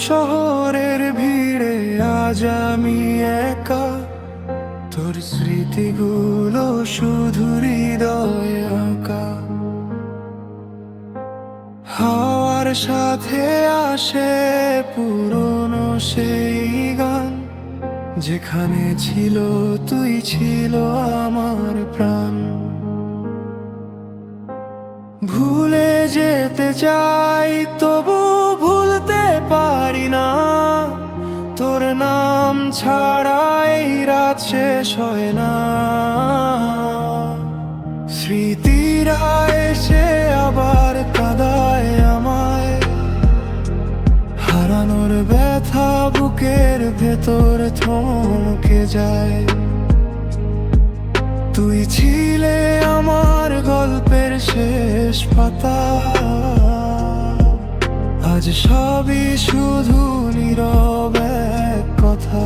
শহরের ভিড়ে আজ আমি একা, তোর স্মৃতিগুলো শুধু হৃদয়ে আঁকা। হাওয়ার সাথে আসে পুরনো সেই গান, যেখানে ছিল তুই, ছিল আমার প্রাণ। ভুলে যেতে চাই তবু ভুলতে পারি না, তোর নাম ছাড়া এই রাত শেষ হয় না। স্মৃতিরা এসে আবার কাঁদায় আমায়, হারানোর ব্যথা বুকের ভেতর থমকে যায়। তুই ছিলে আমার গল্পের শেষ পাতা, আজ সবই শুধু নীরব এক কথা।